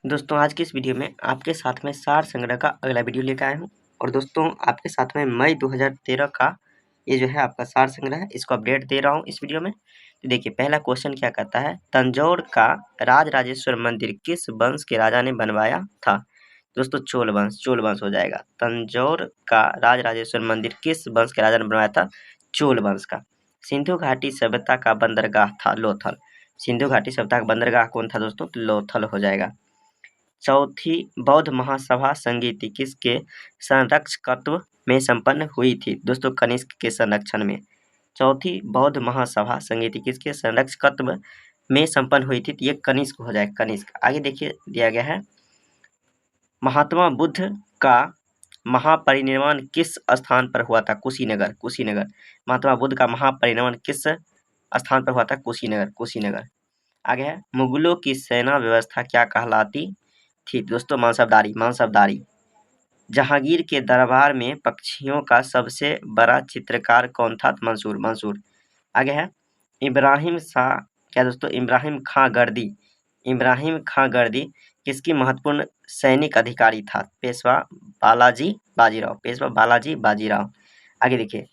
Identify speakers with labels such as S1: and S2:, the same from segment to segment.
S1: दोस्तों आज की इस वीडियो में आपके साथ में सार संग्रह का अगला वीडियो लेकर आया हूँ और दोस्तों आपके साथ में मई 2013 का ये जो है आपका सार संग्रह है, इसको अपडेट दे रहा हूँ इस वीडियो में। तो देखिए पहला क्वेश्चन क्या कहता है, तंजौर का राजराजेश्वर मंदिर किस वंश के राजा ने बनवाया था। दोस्तों चोल वंश हो जाएगा। तंजौर का राजराजेश्वर मंदिर किस वंश के राजा ने बनवाया था, चोल वंश का। सिंधु घाटी सभ्यता का बंदरगाह था लोथल। सिंधु घाटी सभ्यता का बंदरगाह कौन था दोस्तों, तो लोथल हो जाएगा। चौथी बौद्ध महासभा संगीति किसके संरक्षकत्व में संपन्न हुई थी। दोस्तों कनिष्क के संरक्षण में। चौथी बौद्ध महासभा संगीति किसके संरक्षकत्व में संपन्न हुई थी, तो ये कनिष्क हो जाएगा, कनिष्क। आगे देखिए दिया गया है, महात्मा बुद्ध का महापरिनिर्वाण किस स्थान पर हुआ था, कुशीनगर। कुशीनगर। महात्मा बुद्ध का महापरिनिर्वाण किस स्थान पर हुआ था, कुशीनगर, कुशीनगर। आगे है, मुगलों की सेना व्यवस्था क्या कहलाती थी। दोस्तों मानसबदारी, मानसबदारी। जहांगीर के दरबार में पक्षियों का सबसे बड़ा चित्रकार कौन था, मंसूर, मंसूर। आगे है, इब्राहिम शाह, क्या दोस्तों, इब्राहिम खां गर्दी। इब्राहिम खां गर्दी किसकी महत्वपूर्ण सैनिक अधिकारी था, पेशवा बालाजी बाजीराव, पेशवा बालाजी बाजीराव। आगे देखिए,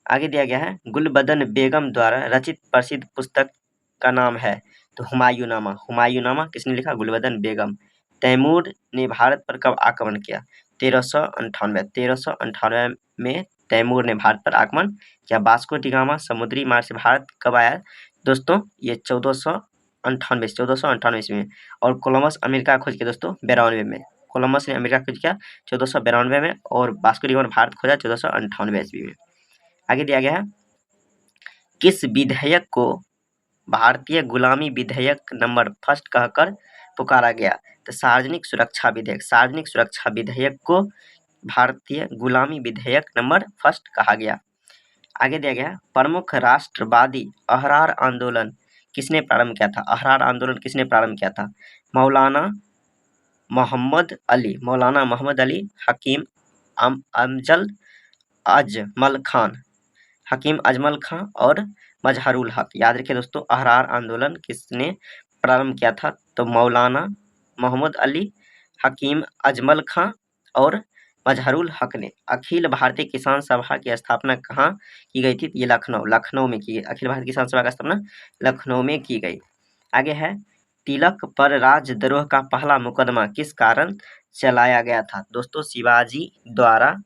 S1: आगे दिया गया है, गुलबदन बेगम द्वारा रचित प्रसिद्ध पुस्तक का नाम है, तो हुमायूंनामा। हुमायूंनामा किसने लिखा, गुलबदन बेगम। तैमूर ने भारत पर कब आक्रमण किया, 1398। 1398 में तैमूर ने भारत पर आक्रमण किया। वास्को डी गामा समुद्री मार्ग से भारत कब आया दोस्तों, ये 1498 ईस्वी में। और कोलंबस अमेरिका खोज किया दोस्तों 92 में। कोलंबस ने अमेरिका खोज किया 1492 में और वास्को डी गामा ने भारत खोजा 1498 ईस्वी में। आगे दिया गया है, किस विधेयक को भारतीय गुलामी विधेयक नंबर फर्स्ट कहकर पुकारा गया, तो सार्वजनिक सुरक्षा विधेयक। सार्वजनिक सुरक्षा विधेयक को भारतीय गुलामी विधेयक नंबर फर्स्ट कहा गया। आगे दिया गया, प्रमुख राष्ट्रवादी अहरार आंदोलन किसने प्रारंभ किया था। अहरार आंदोलन किसने प्रारंभ किया था, मौलाना मोहम्मद अली। मौलाना मोहम्मद अली, हकीम अमजल अजमल खान, हकीम अजमल खां और मजहरुल हक। याद रखिए दोस्तों, अहरार आंदोलन किसने प्रारंभ किया था, तो मौलाना मोहम्मद अली, हकीम अजमल खां और मजहरुल हक ने। अखिल भारतीय किसान सभा की स्थापना कहाँ की गई थी, ये लखनऊ, लखनऊ में की गई। अखिल भारतीय किसान सभा की स्थापना लखनऊ में की गई। आगे है, तिलक पर राजद्रोह का पहला मुकदमा किस कारण चलाया गया था। दोस्तों शिवाजी द्वारा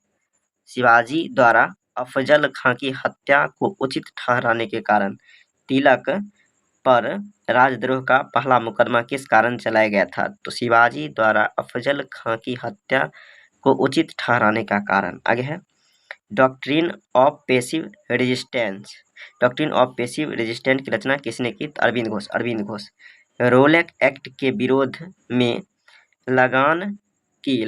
S1: अफजल खां की हत्या को उचित ठहराने के कारण तिलक पर राजद्रोह का पहला मुकदमा किस कारण चलाया गया था, तो शिवाजी द्वारा अफजल खां की हत्या को उचित ठहराने का कारण। आगे है, doctrine of passive resistance. Doctrine of passive resistance की रचना किसने की, अरविंद घोष, अरविंद घोष। रोलेक एक्ट के विरोध में लगान की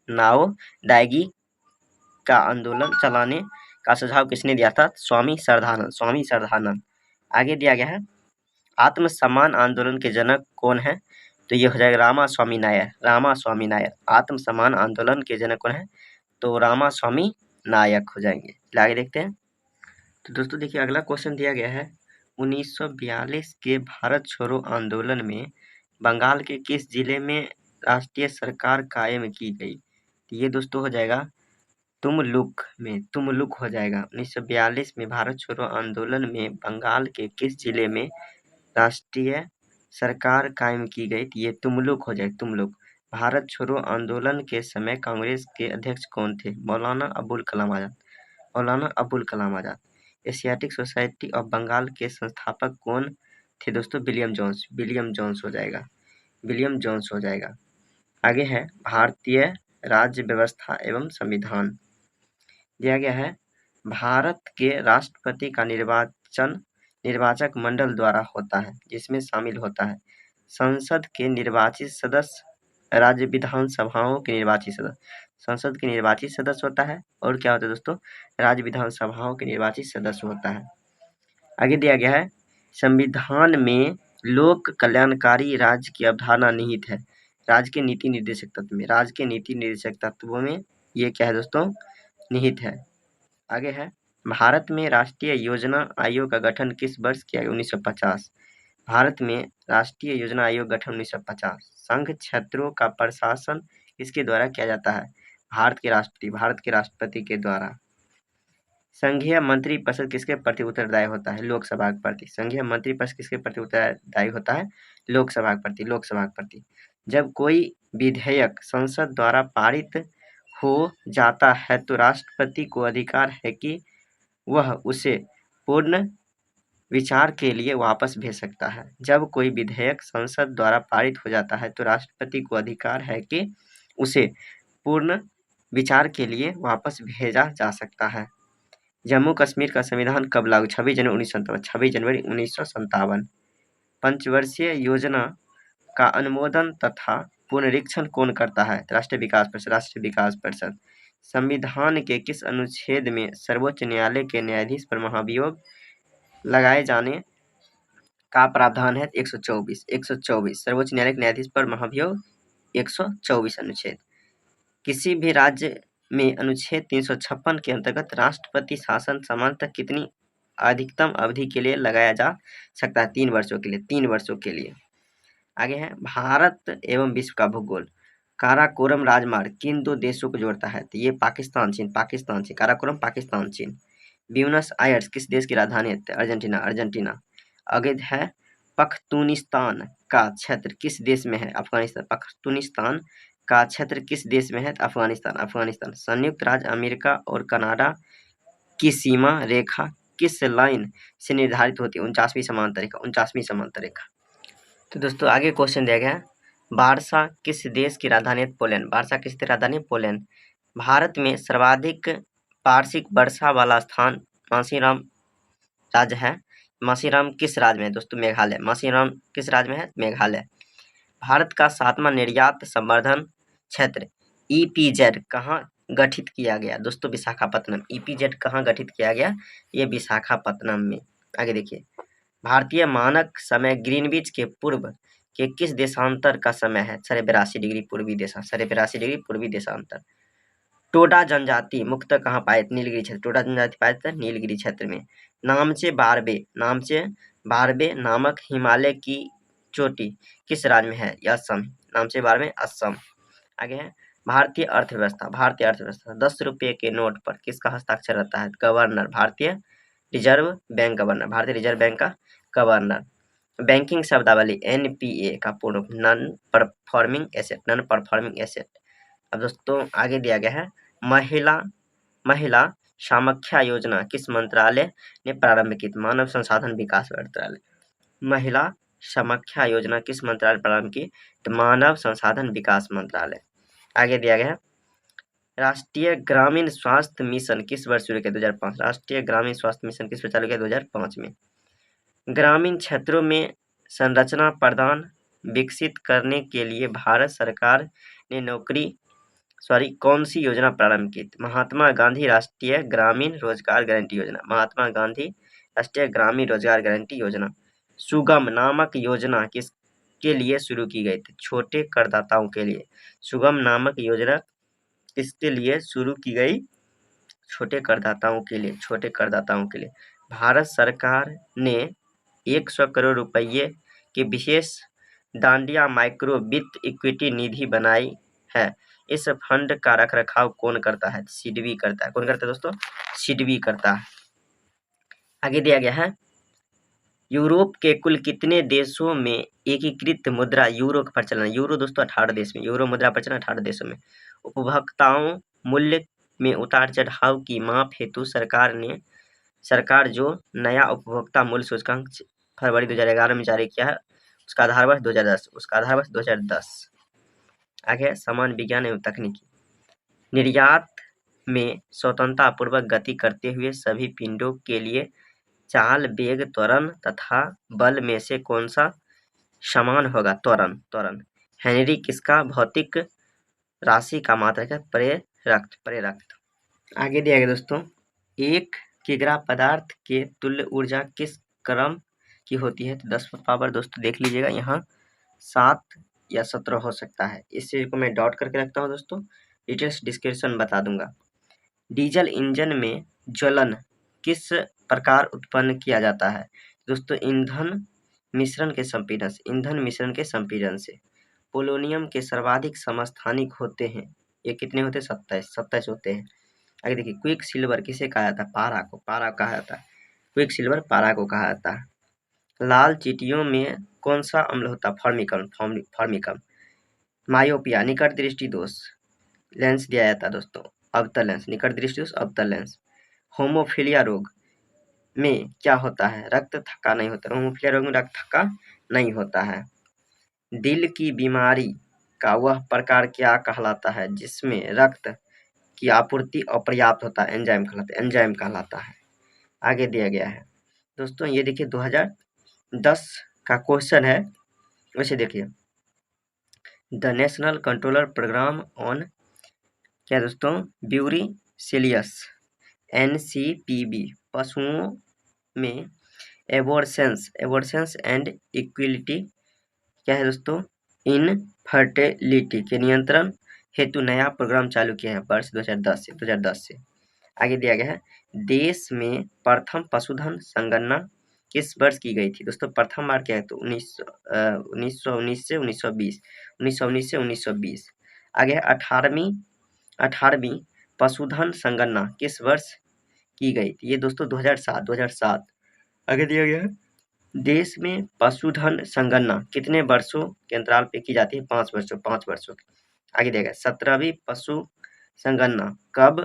S1: नावदायगी का आंदोलन चलाने का सुझाव किसने दिया था, स्वामी श्रद्धानंद, स्वामी श्रद्धानंद। आगे दिया गया है, आत्मसम्मान आंदोलन के जनक कौन है, तो ये हो जाएगा रामास्वामी नायर, रामास्वामी नायर। आत्मसम्मान आंदोलन के जनक कौन है, तो रामास्वामी नायक हो जाएंगे। आगे देखते हैं, तो दोस्तों देखिए अगला क्वेश्चन दिया गया है, 1942 के भारत छोड़ो आंदोलन में बंगाल के किस जिले में राष्ट्रीय सरकार कायम की गई, तो ये दोस्तों हो जाएगा तुमलुक में, तुमलुक हो जाएगा। 1942 में भारत छोड़ो आंदोलन में बंगाल के किस जिले में राष्ट्रीय सरकार कायम की गई, ये तुमलुक हो जाए, तुमलुक। भारत छोड़ो आंदोलन के समय कांग्रेस के अध्यक्ष कौन थे, Maulana Abul Kalam Azad, Maulana Abul Kalam Azad. Asiatic society of Bengal के संस्थापक कौन थे दोस्तों, विलियम जोन्स, विलियम जोन्स हो जाएगा, विलियम जोन्स हो जाएगा। आगे है, भारतीय राज्य व्यवस्था एवं संविधान दिया गया है, भारत के राष्ट्रपति का निर्वाचक मंडल द्वारा होता है, जिसमें शामिल होता है संसद के निर्वाचित सदस्य, राज्य विधानसभाओं के निर्वाचित सदस्य। संसद के निर्वाचित सदस्य होता है और क्या होता है दोस्तों, राज्य विधानसभाओं के निर्वाचित सदस्य होता है। आगे दिया गया है, संविधान में लोक कल्याणकारी राज्य की अवधारणा निहित है, राज्य के नीति निर्देशक तत्व में, राज्य के नीति निर्देशक तत्वों में ये क्या है दोस्तों, निहित है। आगे है, भारत में राष्ट्रीय योजना आयोग का गठन किस वर्ष किया गया, 1950। भारत में राष्ट्रीय योजना आयोग गठन 1950। संघ क्षेत्रों का प्रशासन किसके द्वारा किया जाता है? भारत के राष्ट्रपति के द्वारा। संघीय मंत्रिपरिषद किसके प्रति उत्तरदायी होता है? लोकसभा के प्रति। संघीय मंत्रिपरिषद किसके प्रति उत्तरदायी होता है? लोकसभा के प्रति। जब कोई विधेयक संसद द्वारा पारित हो जाता है तो राष्ट्रपति को अधिकार है कि वह उसे पूर्ण विचार के लिए वापस भेज सकता है। जब कोई विधेयक संसद द्वारा पारित हो जाता है तो राष्ट्रपति को अधिकार है कि उसे पूर्ण विचार के लिए वापस भेजा जा सकता है। जम्मू कश्मीर का संविधान कब लागू? 26 जनवरी 1957। पंचवर्षीय योजना का अनुमोदन तथा पुनरीक्षण कौन करता है? राष्ट्रीय विकास परिषद। संविधान के किस अनुच्छेद में सर्वोच्च न्यायालय के न्यायाधीश पर महाभियोग लगाए जाने का प्रावधान है? 124। सर्वोच्च न्यायालय के न्यायाधीश पर महाभियोग 124 अनुच्छेद। किसी भी राज्य में अनुच्छेद 356 के अंतर्गत राष्ट्रपति शासन सामान्यतः कितनी अधिकतम अवधि के लिए लगाया जा सकता है? 3 वर्षों के लिए। आगे है भारत एवं विश्व का भूगोल। काराकोरम राजमार्ग किन 2 देशों को जोड़ता है? तो ये पाकिस्तान चीन। काराकोरम पाकिस्तान चीन। ब्यूनस आयर्स किस देश की राजधानी है? अर्जेंटीना। आगे है पख्तूनिस्तान का क्षेत्र किस देश में है? अफगानिस्तान। पख्तूनिस्तान का क्षेत्र किस देश में है? अफगानिस्तान। संयुक्त राज्य अमेरिका और कनाडा की सीमा रेखा किस लाइन से निर्धारित होती है? 49वीं समांतर रेखा। तो दोस्तों आगे क्वेश्चन दिया गया है वार्सा किस देश की राजधानी है? पोलैंड। वार्सा किस देश की राजधानी? पोलैंड। भारत में सर्वाधिक वार्षिक वर्षा वाला स्थान मासीराम राज्य है। मासीराम किस राज्य में है? दोस्तों मेघालय। मासीराम किस राज्य में है? मेघालय। भारत का 7वां निर्यात संवर्धन क्षेत्र EPZ कहाँ गठित किया गया? दोस्तों विशाखापत्तनम। EPZ कहाँ गठित किया गया? ये विशाखापत्तनम में। आगे देखिए भारतीय मानक समय ग्रीनविच के पूर्व के किस देशांतर का समय है? 82 डिग्री पूर्वी देशांतर। टोडा जनजाति मुख्यतः कहाँ पाए? नीलगिरी क्षेत्र। टोडा जनजाति पाए जाते हैं नीलगिरी क्षेत्र में। नामचे बारबे नामक हिमालय की चोटी किस राज्य में है? असम। नामचे बारबे असम। आगे है भारतीय अर्थव्यवस्था। 10 रुपये के नोट पर किसका हस्ताक्षर रहता है? गवर्नर। भारतीय रिजर्व बैंक का गवर्नर। बैंकिंग शब्दावली NPA का पूर्ण नॉन परफॉर्मिंग एसेट। अब दोस्तों आगे दिया गया है महिला सामख्या योजना किस मंत्रालय ने प्रारंभ की? मानव संसाधन विकास मंत्रालय। महिला सामख्या योजना किस मंत्रालय प्रारंभ की? तो मानव संसाधन विकास मंत्रालय। आगे दिया गया है राष्ट्रीय ग्रामीण स्वास्थ्य मिशन किस वर्ष शुरू किया? 2005। राष्ट्रीय ग्रामीण स्वास्थ्य मिशन किस वर्ष चालू किया? 2005 में। ग्रामीण क्षेत्रों में संरचना प्रदान विकसित करने के लिए भारत सरकार ने कौन सी योजना प्रारंभ की? महात्मा गांधी राष्ट्रीय ग्रामीण रोजगार गारंटी योजना। सुगम नामक योजना किसके लिए शुरू की गई थी? छोटे करदाताओं के लिए। सुगम नामक योजना किसके लिए शुरू की गई? छोटे करदाताओं के लिए। भारत सरकार ने 100 करोड़ रुपये की विशेष डांडिया माइक्रो वित्त इक्विटी निधि बनाई है। इस फंड का रखरखाव कौन करता है? सिडबी करता है। कौन करता है दोस्तों? सिडबी करता है। आगे दिया गया है यूरोप के कुल कितने देशों में एकीकृत मुद्रा यूरो का प्रचलन? यूरो दोस्तों 18 देश में। यूरो मुद्रा प्रचलन 18 देशों में। उपभोक्ताओं मूल्य में उतार चढ़ाव की माप हेतु सरकार जो नया उपभोक्ता मूल्य सूचकांक फरवरी 2011 में जारी किया है उसका आधार वर्ष 2010। आगे सामान्य विज्ञान एवं तकनीकी। निर्यात में स्वतंत्रता पूर्वक गति करते हुए सभी पिंडों के लिए चाल, वेग, त्वरण तथा बल में से कौन सा समान होगा? त्वरण। हेनरी किसका भौतिक राशि का मात्रक है? प्रेरक। आगे दिया गया दोस्तों 1 किग्रा पदार्थ के तुल्य ऊर्जा किस क्रम की होती है? तो 10 पावर दोस्तों देख लीजिएगा यहाँ 7 या 17 हो सकता है। इस चीज को मैं डॉट करके रखता हूँ दोस्तों, डिटेल्स डिस्क्रिप्शन बता दूंगा। डीजल इंजन में ज्वलन किस प्रकार उत्पन्न किया जाता है? दोस्तों ईंधन मिश्रण के संपीड़न से, ईंधन मिश्रण के संपीड़न से। पोलोनियम के सर्वाधिक समस्थानिक होते हैं, ये कितने होते हैं? 27 होते हैं। आगे देखिए, क्विक सिल्वर किसे कहा जाता है? पारा को, पारा कहा जाता है। क्विक सिल्वर पारा को कहा जाता है। लाल चींटियों में कौन सा अम्ल होता है? फॉर्मिकम, फॉर्मिकम। मायोपिया निकट दृष्टि दोष, लेंस दिया जाता है दोस्तों, अवतल लेंस, निकट दृष्टि दोष अवतल लेंस। होमोफिलिया रोग में क्या होता है? रक्त थक्का नहीं होता। होमोफिलिया रोग में रक्त थक्का नहीं होता है। दिल की बीमारी का वह प्रकार क्या कहलाता है जिसमें रक्त की आपूर्ति अपर्याप्त होता है? एंजाइम कहलाता है। आगे दिया गया है दोस्तों, ये देखिए 2010 का क्वेश्चन है। वैसे देखिए, the national controller programme on क्या दोस्तों? ब्यूरीसिलियस, NCPB, पशुओं में एबॉर्शंस एंड इक्वलिटी क्या है दोस्तों? इनफर्टिलिटी के नियंत्रण हेतु नया प्रोग्राम चालू किया है वर्ष 2010 से। आगे दिया गया है, देश में प्रथम पशुधन संगणना किस वर्ष की गई थी? दोस्तों प्रथम बार क्या है? तो 1919 से 1920, 1919 से 1920। आगे है 18वीं पशुधन संगणना किस वर्ष की गई थी? ये दोस्तों 2007। आगे दिया गया है, देश में पशुधन संगणना कितने वर्षों के अंतराल पे की जाती है? 5 वर्षों की। आगे दिया गया, 17वीं पशु संगणना कब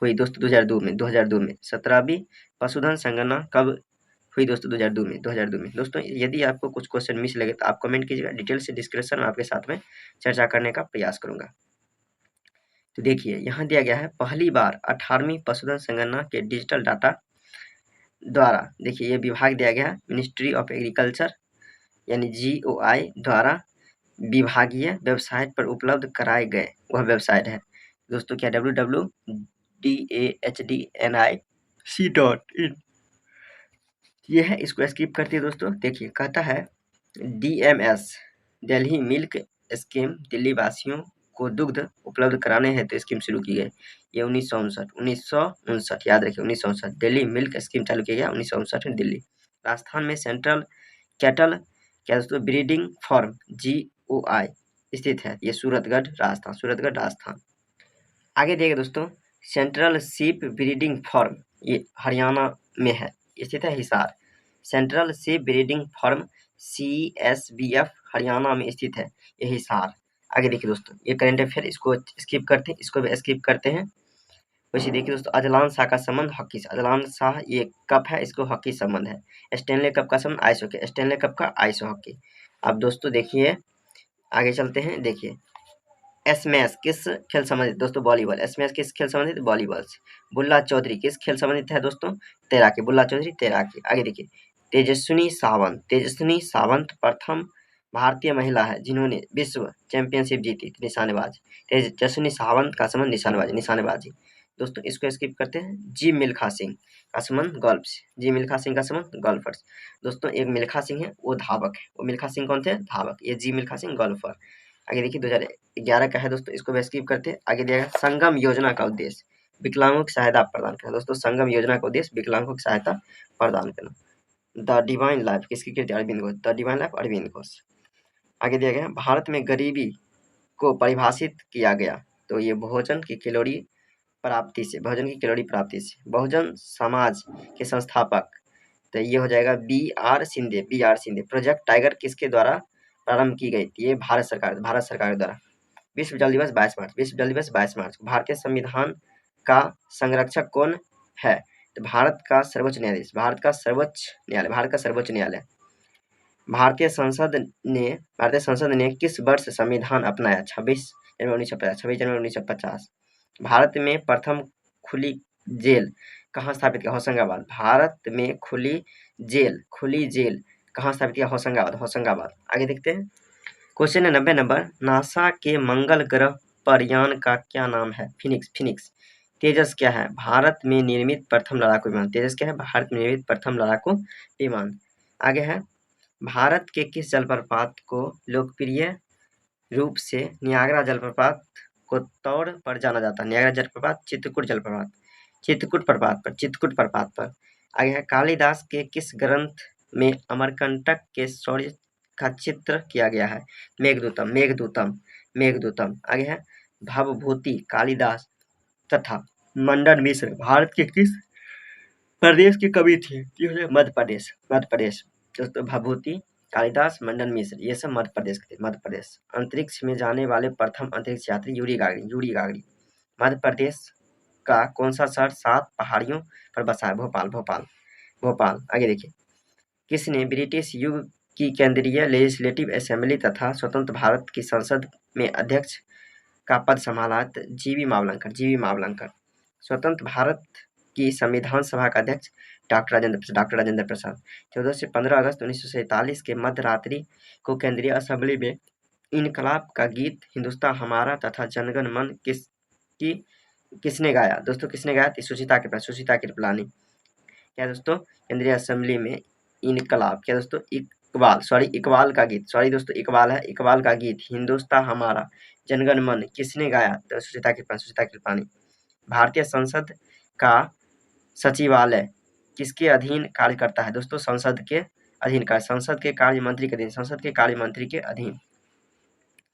S1: हुई दोस्तों? 2002 में। 17वीं पशुधन संगणना कब हुई दोस्तों? 2002 में। दोस्तों यदि आपको कुछ क्वेश्चन मिस लगे तो आप कमेंट कीजिएगा, डिटेल से डिस्कशन में आपके साथ में चर्चा करने का प्रयास करूंगा। तो देखिए, यहाँ दिया गया है, पहली बार 18वीं पशुधन संगणना के डिजिटल डाटा द्वारा, देखिए ये विभाग दिया गया है, मिनिस्ट्री ऑफ एग्रीकल्चर यानी GOI द्वारा विभागीय वेबसाइट पर उपलब्ध कराए गए वह वेबसाइट है दोस्तों क्या? www.dahdnic.in ये है। इसको स्किप करते हैं दोस्तों। देखिए, कहता है DMS Delhi milk scheme Delhi वासियों को दुग्ध उपलब्ध कराने हेतु तो स्कीम शुरू की गई। ये 1959 याद रखिए, 1959 दिल्ली मिल्क स्कीम चालू किया गया 1959 में दिल्ली। राजस्थान में सेंट्रल कैटल क्या दोस्तों? ब्रीडिंग फार्म GOI स्थित है। ये सूरतगढ़ राजस्थान। आगे देखिए दोस्तों, सेंट्रल शीप ब्रीडिंग फार्म ये हरियाणा में है, स्थित है Hisar. Central sheep breeding farm CSBF Haryana में स्थित है, ये हिसार। आगे देखिए दोस्तों, ये करंट अफेयर, इसको स्किप करते हैं, इसको भी स्किप करते हैं। वैसे देखिए दोस्तों, अजलान शाह का संबंध हॉकी से, अजलान शाह ये कप है, इसको हॉकी संबंध है। स्टेनले कप का संबंध आइस हॉकी, स्टेनले कप का आइस हॉकी। अब दोस्तों देखिए, आगे चलते हैं। देखिए, स्मैश किस खेल संबंधित? दोस्तों वॉलीबॉल। स्मैश किस खेल संबंधित? वॉलीबॉल से। बुल्ला चौधरी किस खेल संबंधित है दोस्तों? तैराकी। बुल्ला चौधरी तैराकी। आगे देखिए, तेजस्विनी सावंत प्रथम भारतीय महिला है जिन्होंने विश्व चैंपियनशिप जीती थी, निशानेबाज। तेजस्विनी सावंत का संबंध निशानेबाजी। दोस्तों इसको स्किप करते हैं। जी मिल्खा सिंह का संबंध गोल्फ से, जी मिल्खा सिंह का संबंध गोल्फर्स। दोस्तों एक मिल्खा सिंह है, वो धावक है। वो मिल्खा सिंह कौन थे? धावक। ये जी मिल्खा सिंह गोल्फर। आगे देखिए 2011 का है दोस्तों, इसको भी स्किप करते हैं। आगे दिया गया, संगम योजना का उद्देश्य विकलांगों की सहायता प्रदान करना। दोस्तों संगम योजना का उद्देश्य विकलांगों की सहायता प्रदान करना। द डिवाइन लाइफ किसकी कृति? Arvind Ghosh. The divine life Arvind Ghosh. आगे दिया गया, भारत में गरीबी को परिभाषित किया गया, तो ये भोजन की कैलोरी प्राप्ति से, बहुजन समाज के संस्थापक, तो ये हो जाएगा BR सिंधे। प्रोजेक्ट टाइगर किसके द्वारा प्रारंभ की गई थी? ये भारत सरकार द्वारा। विश्व जल दिवस 22 मार्च। भारतीय संविधान का संरक्षक कौन है? तो भारत का सर्वोच्च न्यायालय। भारतीय संसद ने किस वर्ष संविधान अपनाया? 26 जनवरी 1950। भारत में प्रथम खुली जेल कहाँ स्थापित किया? होशंगाबाद। भारत में खुली जेल कहाँ स्थापित किया? होशंगाबाद। आगे देखते हैं, क्वेश्चन है 90 नंबर। नासा के मंगल ग्रह पर यान का क्या नाम है? फिनिक्स। तेजस क्या है? भारत में निर्मित प्रथम लड़ाकू विमान। तेजस क्या है? भारत में निर्मित प्रथम लड़ाकू विमान। आगे है, भारत के किस जलप्रपात को लोकप्रिय रूप से नियाग्रा जलप्रपात को तौर पर जाना जाता है? नियाग्रा जलप्रपात, चित्रकूट प्रपात पर। आगे है, कालिदास के किस ग्रंथ में अमरकंटक के शौर्य का चित्र किया गया है? मेघदूतम, मेघदूतम, मेघदूतम। आगे है भवभूति कालिदास तथा मंडन मिश्र भारत के किस प्रदेश के कवि थे? ये हो जाएगा मध्य प्रदेश, मध्य प्रदेश। दोस्तों भवभूति कालिदास, मंडन मिश्र ये सब मध्य प्रदेश के थे, मध्य प्रदेश। अंतरिक्ष में जाने वाले प्रथम अंतरिक्ष यात्री यूरी गागरी, यूरी गागरी। मध्य प्रदेश का कौन सा शहर 7 पहाड़ियों पर बसा है? भोपाल, भोपाल, भोपाल। आगे देखिए किसने ब्रिटिश युग की केंद्रीय लेजिस्लेटिव असेंबली तथा स्वतंत्र भारत की संसद में अध्यक्ष का पद संभाला? जीवी मावलंकर, जीवी मावलंकर। स्वतंत्र भारत की संविधान सभा का अध्यक्ष डॉक्टर राजेंद्र प्रसाद। 14 से 15 अगस्त 1947 के मध्य रात्रि को केंद्रीय असेंबली में इनकलाब का गीत हिंदुस्तान हमारा तथा जनगण मन किसने गाया? दोस्तों किसने गाया? सुचिता कृपलानी। क्या दोस्तों केंद्रीय असेंबली में इनकलाब, क्या दोस्तों इकबाल का गीत, सॉरी दोस्तों इकबाल है, इकबाल का गीत हिंदुस्तान हमारा जनगण मन किसने गाया? तो सुचिता कृपलानी। भारतीय संसद का सचिवालय किसके अधीन कार्य करता है? दोस्तों संसद के अधीन का, संसद के कार्य मंत्री के अधीन, संसद के कार्य मंत्री के अधीन।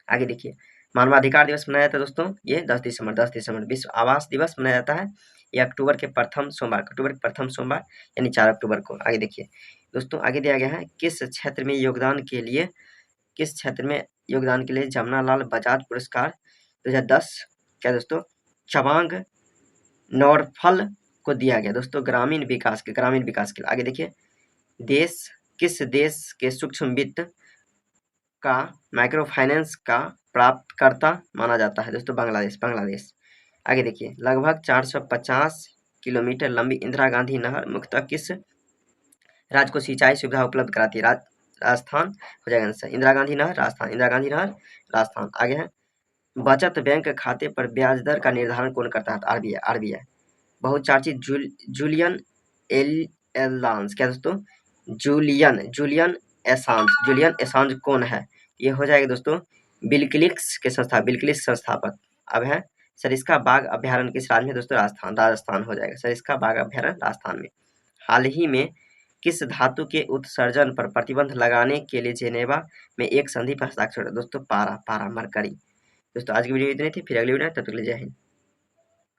S1: आगे देखिए मानवाधिकार दिवस मनाया जाता है दोस्तों ये 10 दिसंबर। विश्व आवास दिवस मनाया जाता है ये अक्टूबर के प्रथम सोमवार यानी 4 अक्टूबर को। आगे देखिए दोस्तों आगे दिया गया है किस क्षेत्र में योगदान के लिए जमनालाल बजाज पुरस्कार 2010 क्या दोस्तों चवांग नौरफल को दिया गया? दोस्तों ग्रामीण विकास के लिए। आगे देखिए किस देश के सूक्ष्म वित्त का माइक्रो फाइनेंस का प्राप्तकर्ता माना जाता है? दोस्तों बांग्लादेश। आगे देखिए लगभग 450 किलोमीटर लंबी इंदिरा गांधी नहर मुख्यतः किस राज्य को सिंचाई सुविधा उपलब्ध कराती है? राजस्थान हो जाएगा आंसर। इंदिरा गांधी नहर राजस्थान। आगे है बचत बैंक खाते पर ब्याज दर का निर्धारण कौन करता है? आरबीआई। बहुचर्चित जूलियन एसांज, क्या दोस्तों जूलियन एसांज कौन है? ये हो जाएगा दोस्तों विकिलीक्स के संस्थापक। अब है सरिस्का बाघ अभ्यारण्य किस राज्य में? दोस्तों राजस्थान हो जाएगा, सरिस्का बाघ अभ्यारण्य राजस्थान में। हाल ही में किस धातु के उत्सर्जन पर प्रतिबंध लगाने के लिए जेनेवा में एक संधि पर हस्ताक्षर? दोस्तों पारा मरकरी। दोस्तों आज की वीडियो इतनी थी, फिर अगली वीडियो तब तक के लिए जय हिंद।